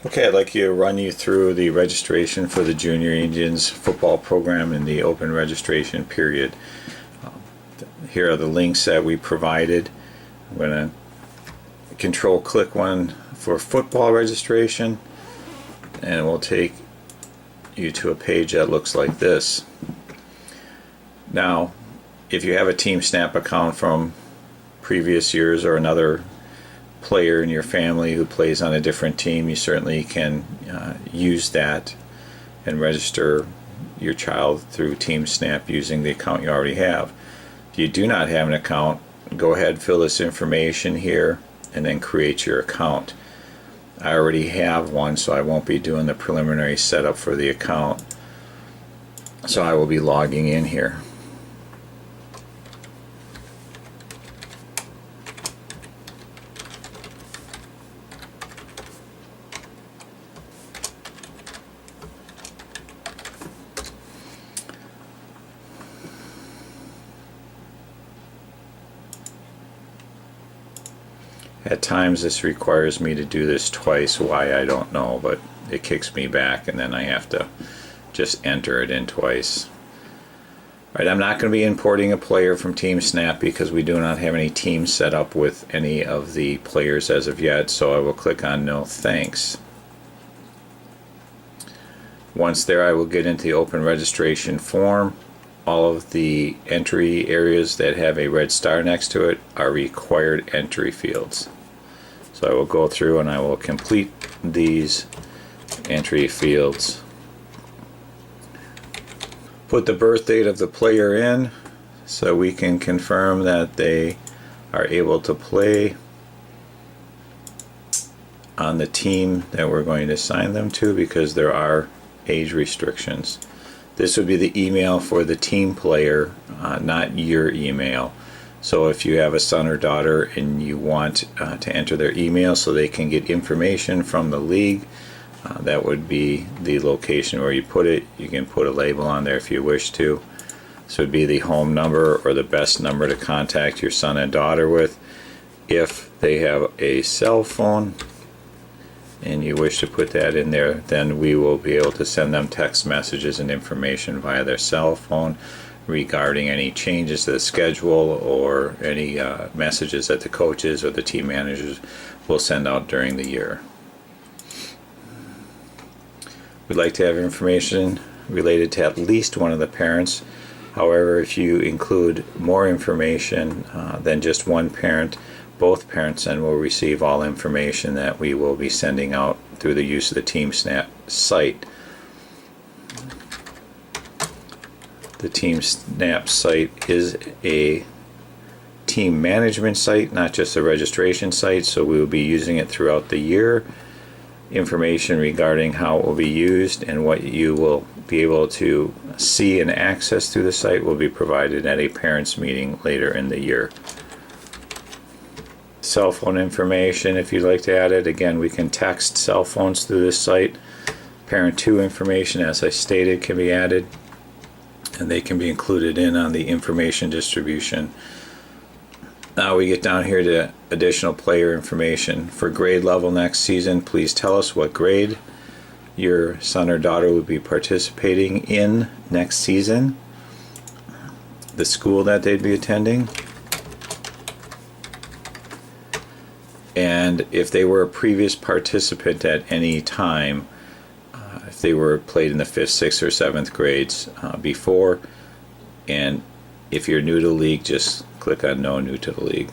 Okay, I'd like to run you through the registration for the Junior Indians football program in the open registration period. Here are the links that we provided. I'm going to control click one for football registration, and it will take you to a page that looks like this. Now, if you have a Team Snap account from previous years or another player in your family who plays on a different team, you certainly can use that and register your child through Team Snap using the account you already have. If you do not have an account, go ahead, fill this information here, and then create your account. I already have one, so I won't be doing the preliminary setup for the account. So I will be logging in here. At times this requires me to do this twice, why I don't know, but it kicks me back and then I have to just enter it in twice. Alright, I'm not going to be importing a player from Team Snap because we do not have any teams set up with any of the players as of yet, so I will click on No Thanks. Once there, I will get into the open registration form. All of the entry areas that have a red star next to it are required entry fields. So I will go through and I will complete these entry fields. Put the birth date of the player in so we can confirm that they are able to play on the team that we're going to assign them to, because there are age restrictions. This would be the email for the team player, not your email. So if you have a son or daughter and you want to enter their email so they can get information from the league, that would be the location where you put it. You can put a label on there if you wish to. This would be the home number or the best number to contact your son and daughter with. If they have a cell phone and you wish to put that in there, then we will be able to send them text messages and information via their cell phone regarding any changes to the schedule or any messages that the coaches or the team managers will send out during the year. We'd like to have information related to at least one of the parents. However, if you include more information than just one parent, both parents then will receive all information that we will be sending out through the use of the Team Snap site. The Team Snap site is a team management site, not just a registration site, so we will be using it throughout the year. Information regarding how it will be used and what you will be able to see and access through the site will be provided at a parents' meeting later in the year. Cell phone information, if you'd like to add it, again, we can text cell phones through this site. Parent 2 information, as I stated, can be added, and they can be included in on the information distribution. Now we get down here to additional player information. For grade level next season, please tell us what grade your son or daughter would be participating in next season, the school that they'd be attending, and if they were a previous participant at any time, if they were played in the 5th, 6th, or 7th grades before, and if you're new to the league, just click on No New to the League.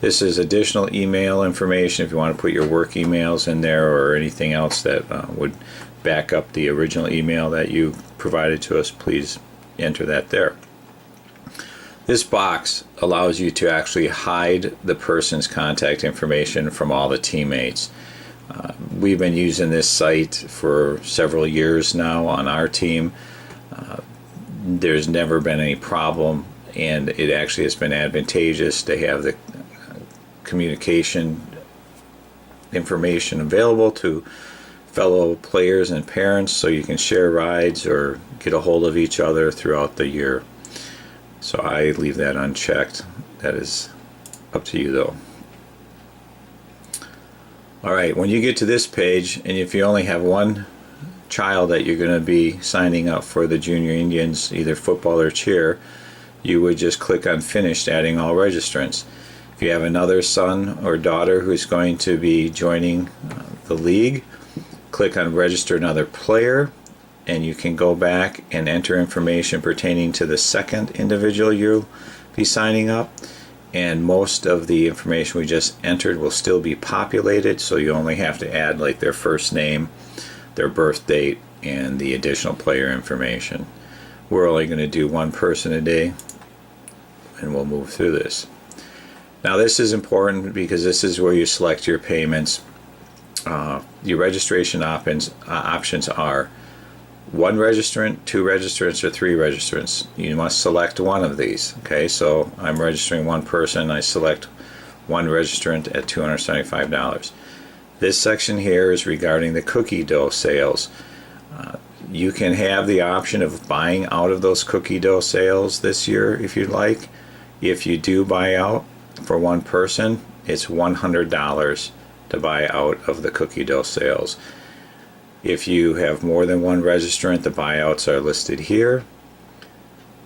This is additional email information. If you want to put your work emails in there or anything else that would back up the original email that you provided to us, please enter that there. This box allows you to actually hide the person's contact information from all the teammates. We've been using this site for several years now on our team. There's never been any problem, and it actually has been advantageous to have the communication information available to fellow players and parents so you can share rides or get a hold of each other throughout the year. So I leave that unchecked. That is up to you though. Alright, when you get to this page, and if you only have one child that you're going to be signing up for the Junior Indians, either football or cheer, you would just click on Finished, adding all registrants. If you have another son or daughter who's going to be joining the league, click on Register Another Player, and you can go back and enter information pertaining to the second individual you'll be signing up. And most of the information we just entered will still be populated, so you only have to add like their first name, their birth date, and the additional player information. We're only going to do one person a day, and we'll move through this. Now this is important because this is where you select your payments. Your registration options are one registrant, two registrants, or three registrants. You must select one of these. Okay, so I'm registering one person. I select one registrant at $275. This section here is regarding the cookie dough sales. You can have the option of buying out of those cookie dough sales this year if you'd like. If you do buy out for one person, it's $100 to buy out of the cookie dough sales. If you have more than one registrant, the buyouts are listed here.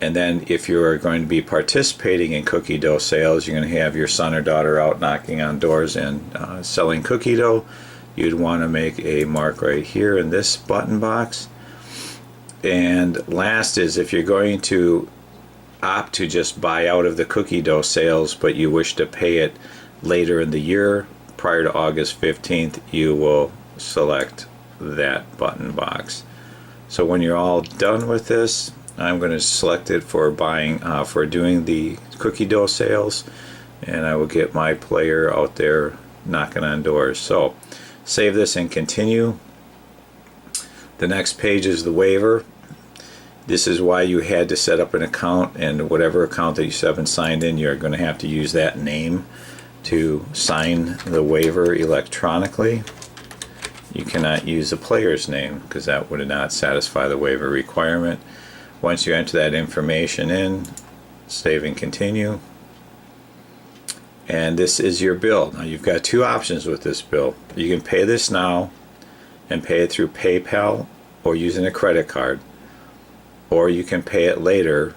And then if you are going to be participating in cookie dough sales, you're going to have your son or daughter out knocking on doors and selling cookie dough, you'd want to make a mark right here in this button box. And last is if you're going to opt to just buy out of the cookie dough sales, but you wish to pay it later in the year, prior to August 15th, you will select that button box. So when you're all done with this, I'm going to select it for buying, for doing the cookie dough sales, and I will get my player out there knocking on doors. So save this and continue. The next page is the waiver. This is why you had to set up an account, and whatever account that you haven't signed in, you're going to have to use that name to sign the waiver electronically. You cannot use a player's name because that would not satisfy the waiver requirement. Once you enter that information in, save and continue. And this is your bill. Now you've got two options with this bill. You can pay this now and pay it through PayPal or using a credit card, or you can pay it later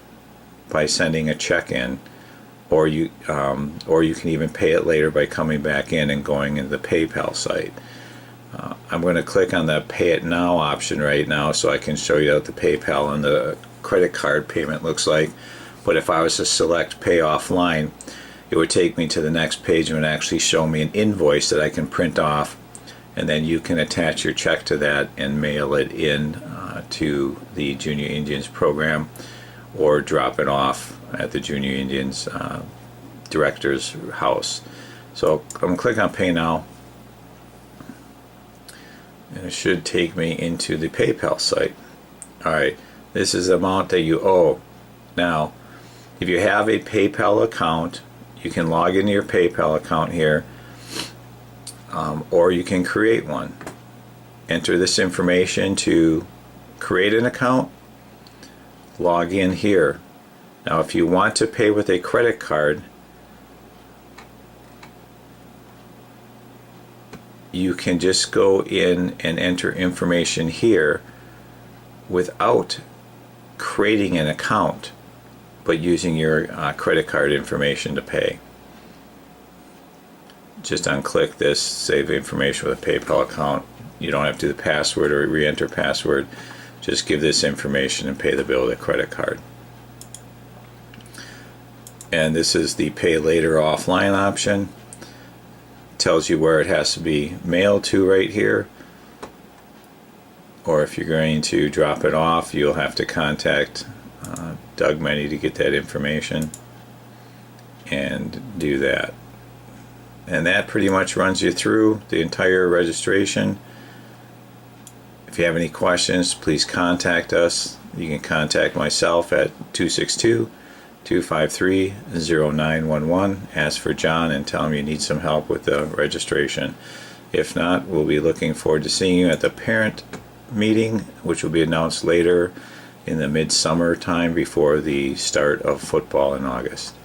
by sending a check in, or you can even pay it later by coming back in and going into the PayPal site. I'm going to click on the Pay It Now option right now so I can show you what the PayPal and the credit card payment looks like. But if I was to select Pay Offline, it would take me to the next page and would actually show me an invoice that I can print off, and then you can attach your check to that and mail it in to the Junior Indians program, or drop it off at the Junior Indians director's house. So I'm going to click on Pay Now, and it should take me into the PayPal site. Alright, this is the amount that you owe. Now, if you have a PayPal account, you can log into your PayPal account here, or you can create one. Enter this information to create an account, log in here. Now if you want to pay with a credit card, you can just go in and enter information here without creating an account, but using your credit card information to pay. Just unclick this, save information with a PayPal account. You don't have to do the password or re-enter password. Just give this information and pay the bill with a credit card. And this is the Pay Later Offline option. Tells you where it has to be mailed to right here, or if you're going to drop it off, you'll have to contact Doug Menomonee to get that information and do that. And that pretty much runs you through the entire registration. If you have any questions, please contact us. You can contact myself at 262-253-0911. Ask for John and tell him you need some help with the registration. If not, we'll be looking forward to seeing you at the parent meeting, which will be announced later in the midsummer time before the start of football in August.